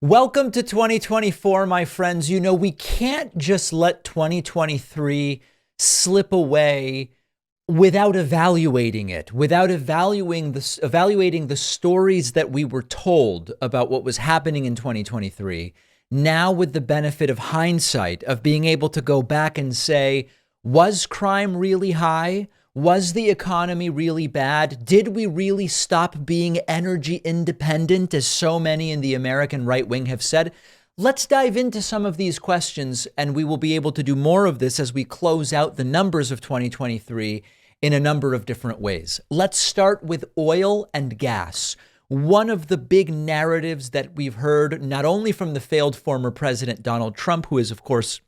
Welcome to 2024, my friends. You know, we can't just let 2023 slip away without evaluating it, without evaluating the stories that we were told about what was happening in 2023. Now, with the benefit of hindsight, of being able to go back and say, was crime really high? Was the economy really bad? Did we really stop being energy independent, as so many in the American right wing have said? Let's dive into some of these questions, and we will be able to do more of this as we close out the numbers of 2023 in a number of different ways. Let's start with oil and gas. One of the big narratives that we've heard, not only from the failed former president Donald Trump, who is, of course,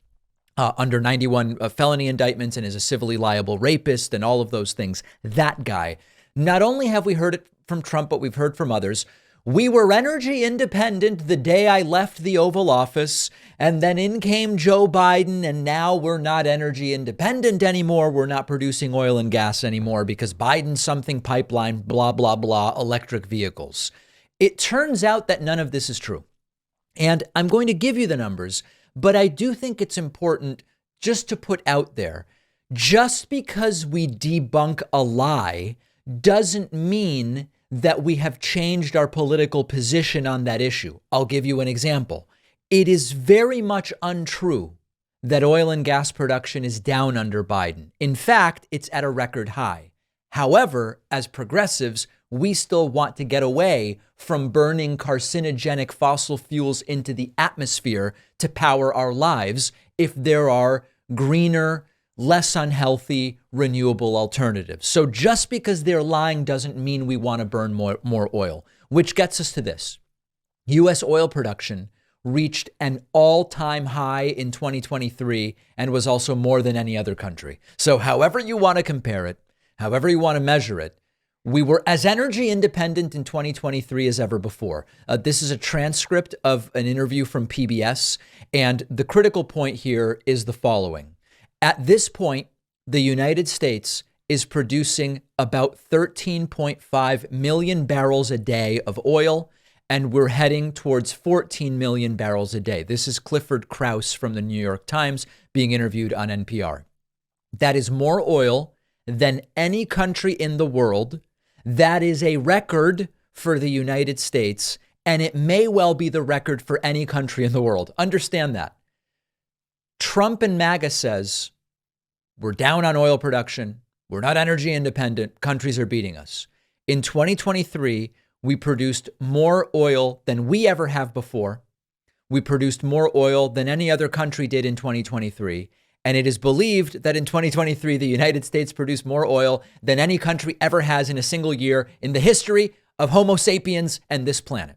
under 91 felony indictments and is a civilly liable rapist and all of those things. That guy. Not only have we heard it from Trump, but we've heard from others. We were energy independent the day I left the Oval Office, and then in came Joe Biden, and now we're not energy independent anymore. We're not producing oil and gas anymore because Biden something pipeline, blah, blah, blah, electric vehicles. It turns out that none of this is true. And I'm going to give you the numbers, but I do think it's important just to put out there, just because we debunk a lie doesn't mean that we have changed our political position on that issue. I'll give you an example. It is very much untrue that oil and gas production is down under Biden. In fact, it's at a record high. However, as progressives, we still want to get away from burning carcinogenic fossil fuels into the atmosphere to power our lives if there are greener, less unhealthy, renewable alternatives. So just because they're lying doesn't mean we want to burn more oil, which gets us to this. U.S. oil production reached an all-time high in 2023 and was also more than any other country. So however you want to compare it, however you want to measure it, we were as energy independent in 2023 as ever before. This is a transcript of an interview from PBS. And the critical point here is the following. At this point, the United States is producing about 13.5 million barrels a day of oil, and we're heading towards 14 million barrels a day. This is Clifford Krauss from the New York Times being interviewed on NPR. That is more oil than any country in the world. That is a record for the United States, and it may well be the record for any country in the world. Understand that. Trump and MAGA says, we're down on oil production. We're not energy independent. Countries are beating us. In 2023, we produced more oil than we ever have before. We produced more oil than any other country did in 2023. And it is believed that in 2023, the United States produced more oil than any country ever has in a single year in the history of Homo sapiens and this planet.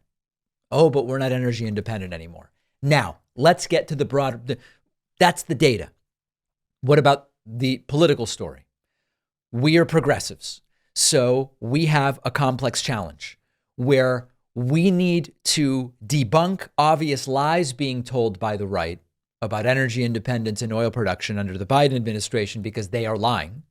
Oh, but we're not energy independent anymore. Now, let's get to the broad. That's the data. What about the political story? We are progressives. So we have a complex challenge where we need to debunk obvious lies being told by the right about energy independence and oil production under the Biden administration because they are lying.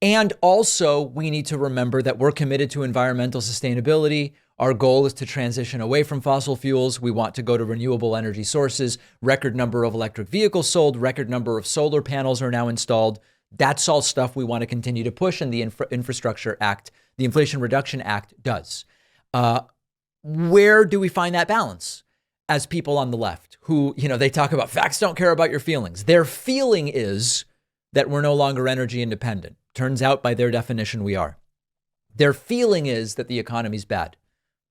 And also, we need to remember that we're committed to environmental sustainability. Our goal is to transition away from fossil fuels. We want to go to renewable energy sources. Record number of electric vehicles sold, record number of solar panels are now installed. That's all stuff we want to continue to push, and the Infrastructure Act, the Inflation Reduction Act does. Where do we find that balance? As people on the left who, they talk about facts don't care about your feelings. Their feeling is that we're no longer energy independent. Turns out by their definition, we are. Their feeling is that the economy's bad.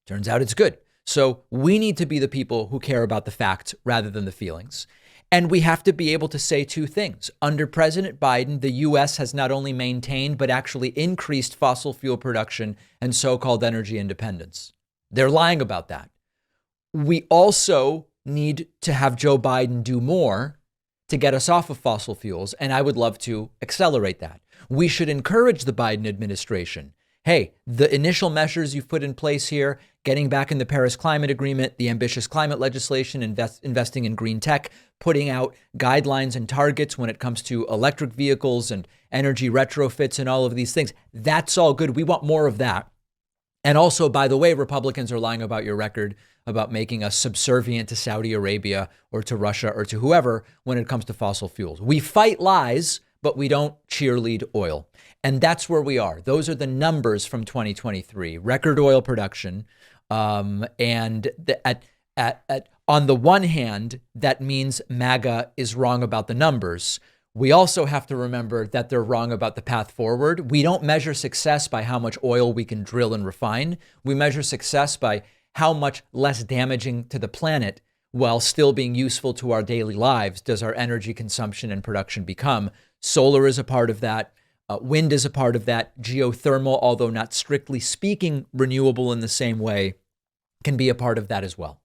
Turns out it's good. So we need to be the people who care about the facts rather than the feelings. And we have to be able to say two things. Under President Biden, the U.S. has not only maintained, but actually increased fossil fuel production and so-called energy independence. They're lying about that. We also need to have Joe Biden do more to get us off of fossil fuels, and I would love to accelerate that. We should encourage the Biden administration. Hey, the initial measures you've put in place here, getting back in the Paris Climate Agreement, the ambitious climate legislation, investing in green tech, putting out guidelines and targets when it comes to electric vehicles and energy retrofits and all of these things. That's all good. We want more of that. And also, by the way, Republicans are lying about your record about making us subservient to Saudi Arabia or to Russia or to whoever when it comes to fossil fuels. We fight lies, but we don't cheerlead oil. And that's where we are. Those are the numbers from 2023, record oil production. On the one hand, that means MAGA is wrong about the numbers. We also have to remember that they're wrong about the path forward. We don't measure success by how much oil we can drill and refine. We measure success by how much less damaging to the planet while still being useful to our daily lives does our energy consumption and production become. Solar is a part of that. Wind is a part of that. Geothermal, although not strictly speaking renewable in the same way, can be a part of that as well.